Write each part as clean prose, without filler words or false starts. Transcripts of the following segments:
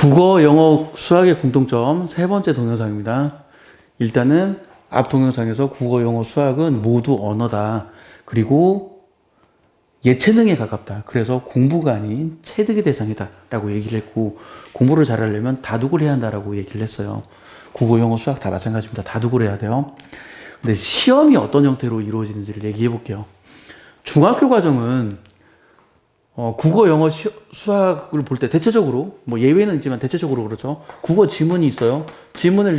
국어, 영어, 수학의 공통점 세 번째 동영상입니다. 일단은 앞 동영상에서 국어, 영어, 수학은 모두 언어다. 그리고 예체능에 가깝다. 그래서 공부가 아닌 체득의 대상이다. 라고 얘기를 했고, 공부를 잘하려면 다독을 해야 한다라고 얘기를 했어요. 국어, 영어, 수학 다 마찬가지입니다. 다독을 해야 돼요. 근데 시험이 어떤 형태로 이루어지는지를 얘기해 볼게요. 중학교 과정은 국어, 영어, 수학을 볼 때 대체적으로, 뭐 예외는 있지만 대체적으로 그렇죠. 국어 지문이 있어요. 지문을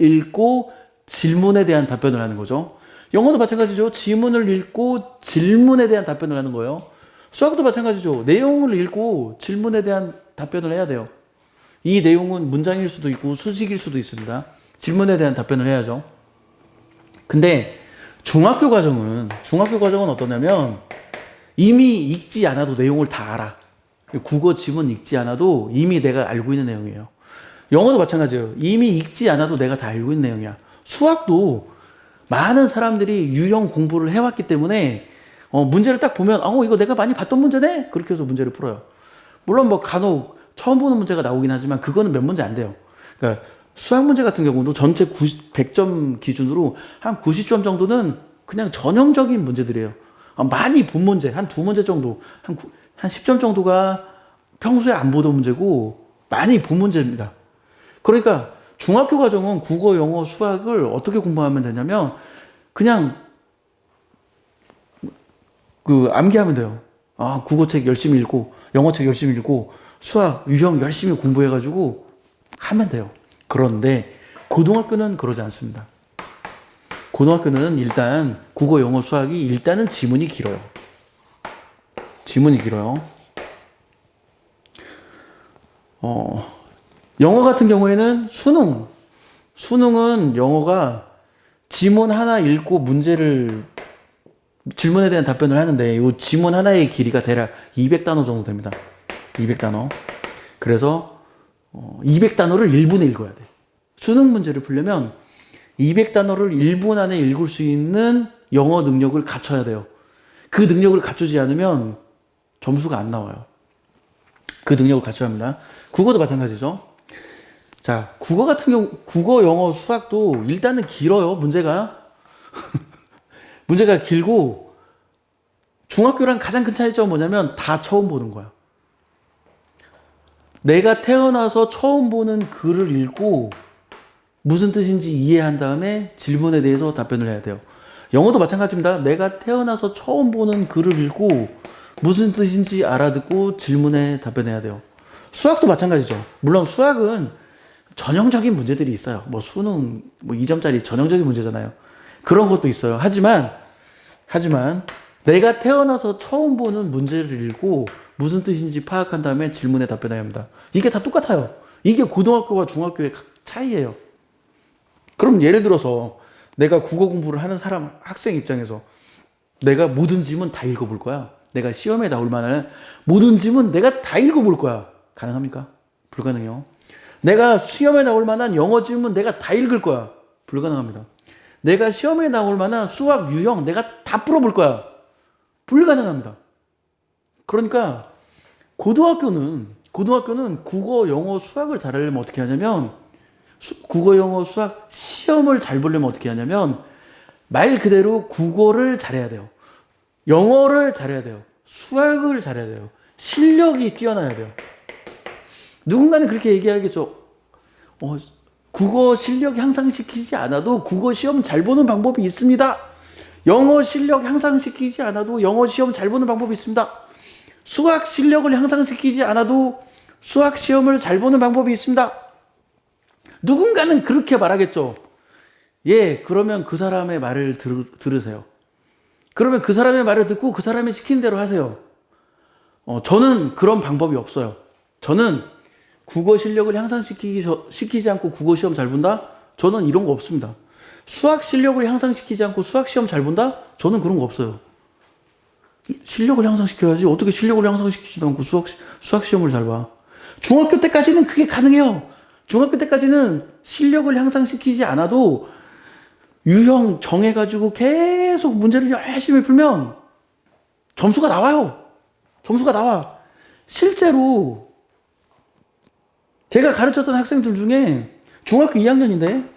읽고 질문에 대한 답변을 하는 거죠. 영어도 마찬가지죠. 지문을 읽고 질문에 대한 답변을 하는 거예요. 수학도 마찬가지죠. 내용을 읽고 질문에 대한 답변을 해야 돼요. 이 내용은 문장일 수도 있고 수식일 수도 있습니다. 질문에 대한 답변을 해야죠. 근데 중학교 과정은 어떠냐면 이미 읽지 않아도 내용을 다 알아. 국어 지문 읽지 않아도 이미 내가 알고 있는 내용이에요. 영어도 마찬가지예요. 이미 읽지 않아도 내가 다 알고 있는 내용이야. 수학도 많은 사람들이 유형 공부를 해왔기 때문에 문제를 딱 보면 이거 내가 많이 봤던 문제네? 그렇게 해서 문제를 풀어요. 물론 뭐 간혹 처음 보는 문제가 나오긴 하지만 그거는 몇 문제 안 돼요. 그러니까 수학 문제 같은 경우도 전체 100점 기준으로 한 90점 정도는 그냥 전형적인 문제들이에요. 많이 본 문제, 한 두 문제 정도, 한 10점 정도가 평소에 안 보던 문제고 많이 본 문제입니다. 그러니까 중학교 과정은 국어, 영어, 수학을 어떻게 공부하면 되냐면 그냥 암기하면 돼요. 국어책 열심히 읽고 영어책 열심히 읽고 수학, 유형 열심히 공부해가지고 하면 돼요. 그런데 고등학교는 그러지 않습니다. 고등학교는 일단 국어, 영어, 수학이 일단은 지문이 길어요. 영어 같은 경우에는 수능은 영어가 지문 하나 읽고 질문에 대한 답변을 하는데 이 지문 하나의 길이가 대략 200단어 정도 됩니다. 200단어. 그래서 200단어를 1분에 읽어야 돼. 수능 문제를 풀려면 200단어를 1분 안에 읽을 수 있는 영어 능력을 갖춰야 돼요. 그 능력을 갖추지 않으면 점수가 안 나와요. 그 능력을 갖춰야 합니다. 국어도 마찬가지죠. 자, 국어 같은 경우, 국어, 영어, 수학도 일단은 길어요, 문제가. 문제가 길고, 중학교랑 가장 큰 차이점은 뭐냐면 다 처음 보는 거야. 내가 태어나서 처음 보는 글을 읽고 무슨 뜻인지 이해한 다음에 질문에 대해서 답변을 해야 돼요. 영어도 마찬가지입니다. 내가 태어나서 처음 보는 글을 읽고 무슨 뜻인지 알아듣고 질문에 답변해야 돼요. 수학도 마찬가지죠. 물론 수학은 전형적인 문제들이 있어요. 뭐 수능 2점짜리 전형적인 문제잖아요. 그런 것도 있어요. 하지만 내가 태어나서 처음 보는 문제를 읽고 무슨 뜻인지 파악한 다음에 질문에 답변해야 합니다. 이게 다 똑같아요. 이게 고등학교와 중학교의 차이예요. 그럼 예를 들어서 내가 국어 공부를 하는 학생 입장에서 내가 모든 지문 다 읽어볼 거야. 내가 시험에 나올 만한 모든 지문 내가 다 읽어볼 거야. 가능합니까? 불가능해요. 내가 시험에 나올 만한 영어 지문 내가 다 읽을 거야. 불가능합니다. 내가 시험에 나올 만한 수학 유형 내가 다 풀어볼 거야. 불가능합니다. 그러니까 고등학교는 국어, 영어, 수학을 잘하려면 어떻게 하냐면 국어, 영어, 수학 시험을 잘 보려면 어떻게 하냐면 말 그대로 국어를 잘해야 돼요. 영어를 잘해야 돼요. 수학을 잘해야 돼요. 실력이 뛰어나야 돼요. 누군가는 그렇게 얘기하겠죠. 국어 실력 향상시키지 않아도 국어 시험 잘 보는 방법이 있습니다. 영어 실력 향상시키지 않아도 영어 시험 잘 보는 방법이 있습니다. 수학 실력을 향상시키지 않아도 수학 시험을 잘 보는 방법이 있습니다. 누군가는 그렇게 말하겠죠. 예, 그러면 그 사람의 말을 들으세요. 그러면 그 사람의 말을 듣고 그 사람이 시킨 대로 하세요. 저는 그런 방법이 없어요. 저는 국어 실력을 향상시키지 않고 국어 시험 잘 본다? 저는 이런 거 없습니다. 수학 실력을 향상시키지 않고 수학 시험 잘 본다? 저는 그런 거 없어요. 실력을 향상시켜야지. 어떻게 실력을 향상시키지도 않고 수학 시험을 잘 봐. 중학교 때까지는 그게 가능해요. 중학교 때까지는 실력을 향상시키지 않아도 유형 정해가지고 계속 문제를 열심히 풀면 점수가 나와요. 점수가 나와. 실제로 제가 가르쳤던 학생들 중에 중학교 2학년인데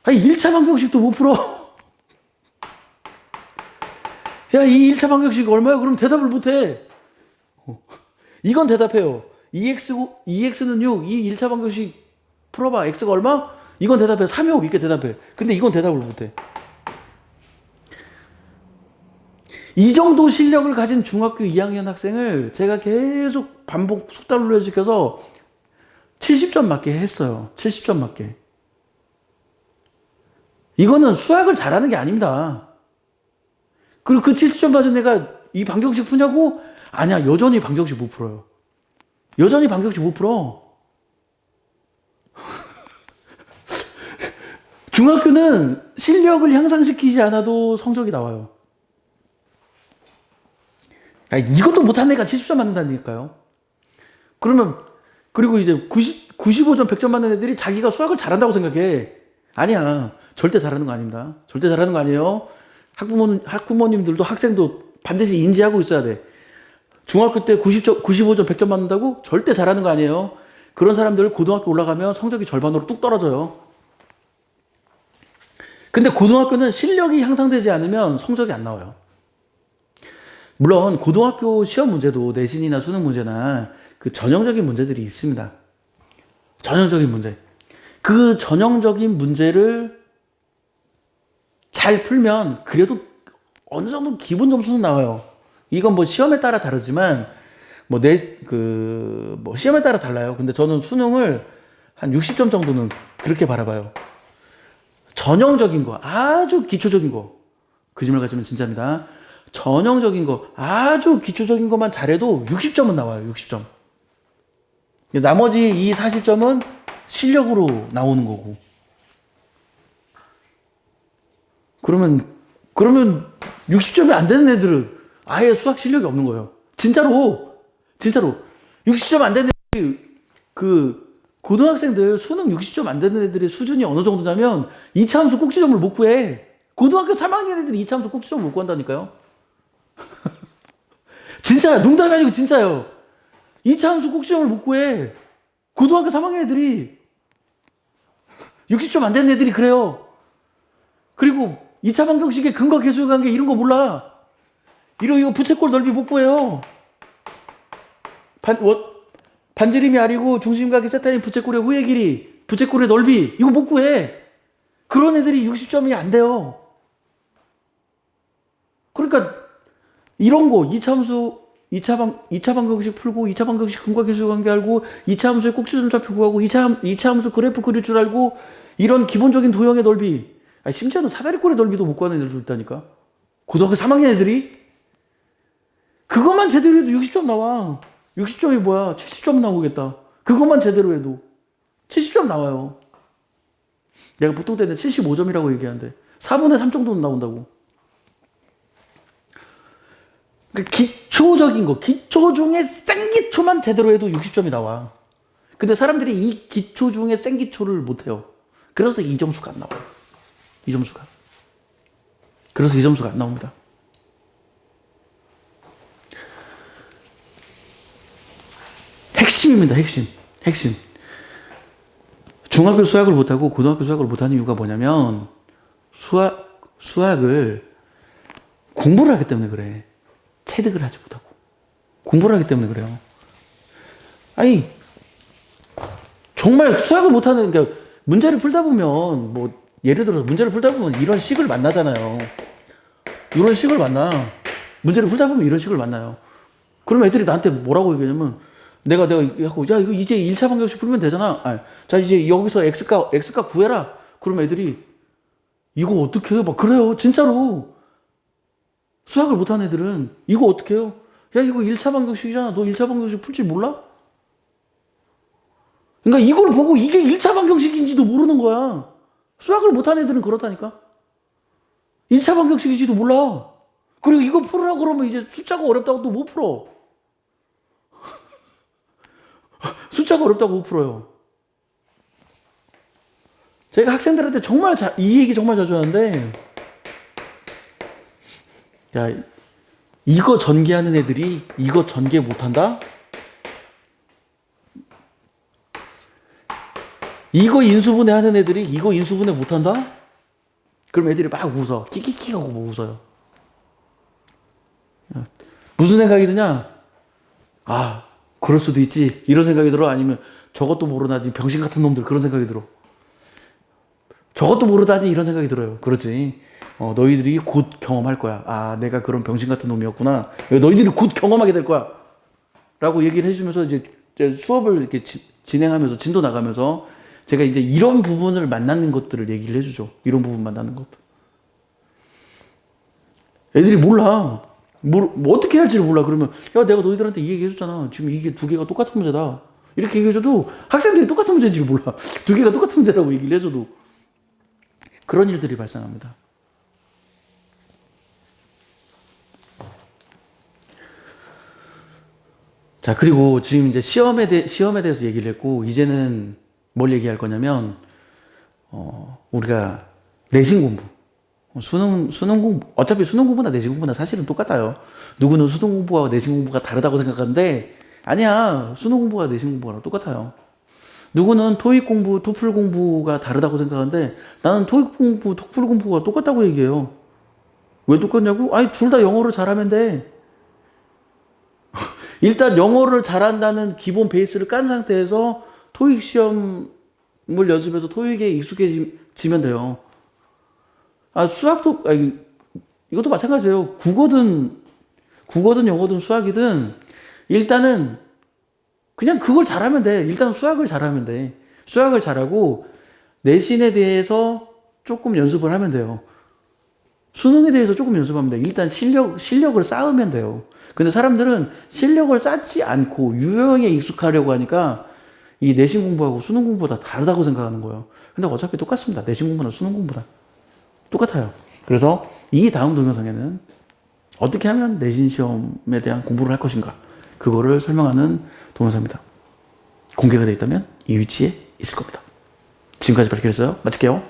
아니 1차 방정식도 못 풀어. 야, 이 1차 방정식 얼마야? 그럼 대답을 못 해. 이건 대답해요. 2x는 6, 이 1차 방정식 풀어봐. x가 얼마? 이건 대답해. 3이 이렇게 대답해. 근데 이건 대답을 못 해. 이 정도 실력을 가진 중학교 2학년 학생을 제가 계속 반복 속달 훈련시켜서 70점 맞게 했어요. 70점 맞게. 이거는 수학을 잘하는 게 아닙니다. 그리고 그 70점 맞은 애가 이 방정식 푸냐고? 아니야, 여전히 방정식 못 풀어요. 여전히 방정식 못 풀어. 중학교는 실력을 향상시키지 않아도 성적이 나와요. 이것도 못한 애가 70점 맞는다니까요. 그리고 이제 95점, 100점 맞는 애들이 자기가 수학을 잘한다고 생각해. 아니야. 절대 잘하는 거 아닙니다. 절대 잘하는 거 아니에요. 학부모님들도 학생도 반드시 인지하고 있어야 돼. 중학교 때 95점, 100점 맞는다고? 절대 잘하는 거 아니에요. 그런 사람들 고등학교 올라가면 성적이 절반으로 뚝 떨어져요. 근데 고등학교는 실력이 향상되지 않으면 성적이 안 나와요. 물론 고등학교 시험 문제도 내신이나 수능 문제나 그 전형적인 문제들이 있습니다. 전형적인 문제. 그 전형적인 문제를 잘 풀면 그래도 어느 정도 기본 점수는 나와요. 이건 뭐 시험에 따라 다르지만 시험에 따라 달라요. 근데 저는 수능을 한 60점 정도는 그렇게 바라봐요. 전형적인 거, 아주 기초적인 거. 거짓말 같지만 진짜입니다. 전형적인 거, 아주 기초적인 것만 잘해도 60점은 나와요. 60점. 나머지 이 40점은 실력으로 나오는 거고. 그러면 60점이 안 되는 애들은 아예 수학 실력이 없는 거예요. 진짜로 60점 안 되는 애들이 고등학생들 수능 60점 안 되는 애들의 수준이 어느 정도냐면 2차 함수 꼭지점을 못 구해. 고등학교 3학년 애들이 2차 함수 꼭지점을 못 구한다니까요. 진짜 농담이 아니고 진짜요. 2차 함수 꼭지점을 못 구해. 고등학교 3학년 애들이 60점 안 되는 애들이 그래요. 그리고 2차 방정식의 근과 계수의 관계 이런 거 몰라. 이거 부채꼴 넓이 못 구해요. 반지름이 아니고 중심각이 세타인 부채꼴의 후의 길이, 부채꼴의 넓이 이거 못 구해. 그런 애들이 60점이 안 돼요. 그러니까 이런 거 2차 함수 2차 방정식 풀고 2차 방정식 근과 계수의 관계 알고 2차 함수의 꼭지점 좌표 구하고 2차 함수 그래프 그릴 줄 알고 이런 기본적인 도형의 넓이, 심지어는 사다리꼴의 넓이도 못 구하는 애들도 있다니까. 고등학교 3학년 애들이 그것만 제대로 해도 60점 나와. 60점이 뭐야? 70점 나오겠다. 그것만 제대로 해도 70점 나와요. 내가 보통 때는 75점이라고 얘기하는데 4분의 3 정도는 나온다고. 그러니까 기초적인 거, 기초 중에 센 기초만 제대로 해도 60점이 나와. 근데 사람들이 이 기초 중에 센 기초를 못해요. 그래서 이 점수가 안 나와요. 그래서 이 점수가 안 나옵니다. 핵심입니다. 핵심. 중학교 수학을 못하고 고등학교 수학을 못하는 이유가 뭐냐면 수학을 공부를 하기 때문에 그래. 체득을 하지 못하고 공부를 하기 때문에 그래요. 아니 정말 수학을 못하는, 그러니까 문제를 풀다 보면 예를 들어서 문제를 풀다 보면 이런 식을 만나잖아요. 이런 식을 만나. 문제를 풀다 보면 이런 식을 만나요. 그럼 애들이 나한테 뭐라고 얘기하냐면 내가 하고 야 이거 이제 1차 방정식 풀면 되잖아. 자 이제 여기서 x값 구해라. 그럼 애들이 이거 어떻게 해요? 막 그래요. 진짜로. 수학을 못하는 애들은 이거 어떻게 해요? 야 이거 1차 방정식이잖아. 너 1차 방정식 풀 줄 몰라? 그러니까 이걸 보고 이게 1차 방정식인지도 모르는 거야. 수학을 못하는 애들은 그렇다니까. 1차 방정식인지도 몰라. 그리고 이거 풀으라고 그러면 이제 숫자가 어렵다고 또 못 풀어. 숫자가 어렵다고 못 풀어요. 제가 학생들한테 이 얘기 정말 자주 하는데, 야, 이거 전개하는 애들이 이거 전개 못한다? 이거 인수분해 하는 애들이 이거 인수분해 못한다? 그럼 애들이 막 웃어. 키키키 하고 뭐 웃어요. 무슨 생각이 드냐? 아, 그럴 수도 있지. 이런 생각이 들어? 아니면 저것도 모르다니 병신 같은 놈들 그런 생각이 들어. 저것도 모르다니 이런 생각이 들어요. 그렇지. 너희들이 곧 경험할 거야. 아, 내가 그런 병신 같은 놈이었구나. 너희들이 곧 경험하게 될 거야. 라고 얘기를 해주면서 이제 수업을 이렇게 진행하면서 진도 나가면서 제가 이제 이런 부분을 만나는 것들을 얘기를 해주죠. 이런 부분 만나는 것들. 애들이 몰라. 뭐 어떻게 할지를 몰라. 그러면 야, 내가 너희들한테 이 얘기 해줬잖아. 지금 이게 두 개가 똑같은 문제다. 이렇게 얘기해줘도 학생들이 똑같은 문제인지를 몰라. 두 개가 똑같은 문제라고 얘기를 해줘도. 그런 일들이 발생합니다. 자, 그리고 지금 이제 시험에 대해서 얘기를 했고, 이제는 뭘 얘기할 거냐면, 우리가 내신 공부. 수능 공부, 어차피 수능 공부나 내신 공부나 사실은 똑같아요. 누구는 수능 공부와 내신 공부가 다르다고 생각하는데, 아니야. 수능 공부와 내신 공부가 똑같아요. 누구는 토익 공부, 토플 공부가 다르다고 생각하는데, 나는 토익 공부, 토플 공부가 똑같다고 얘기해요. 왜 똑같냐고? 아니, 둘 다 영어를 잘하면 돼. 일단 영어를 잘한다는 기본 베이스를 깐 상태에서 토익 시험을 연습해서 토익에 익숙해지면 돼요. 아, 수학도, 이것도 마찬가지예요. 국어든 영어든 수학이든 일단은 그냥 그걸 잘하면 돼. 일단 수학을 잘하면 돼. 수학을 잘하고 내신에 대해서 조금 연습을 하면 돼요. 수능에 대해서 조금 연습하면 돼. 일단 실력을 쌓으면 돼요. 근데 사람들은 실력을 쌓지 않고 유형에 익숙하려고 하니까 이 내신 공부하고 수능 공부가 다르다고 생각하는 거예요. 근데 어차피 똑같습니다. 내신 공부나 수능 공부나 똑같아요. 그래서 이 다음 동영상에는 어떻게 하면 내신 시험에 대한 공부를 할 것인가, 그거를 설명하는 동영상입니다. 공개가 되어 있다면 이 위치에 있을 겁니다. 지금까지 밝히겠어요. 마칠게요.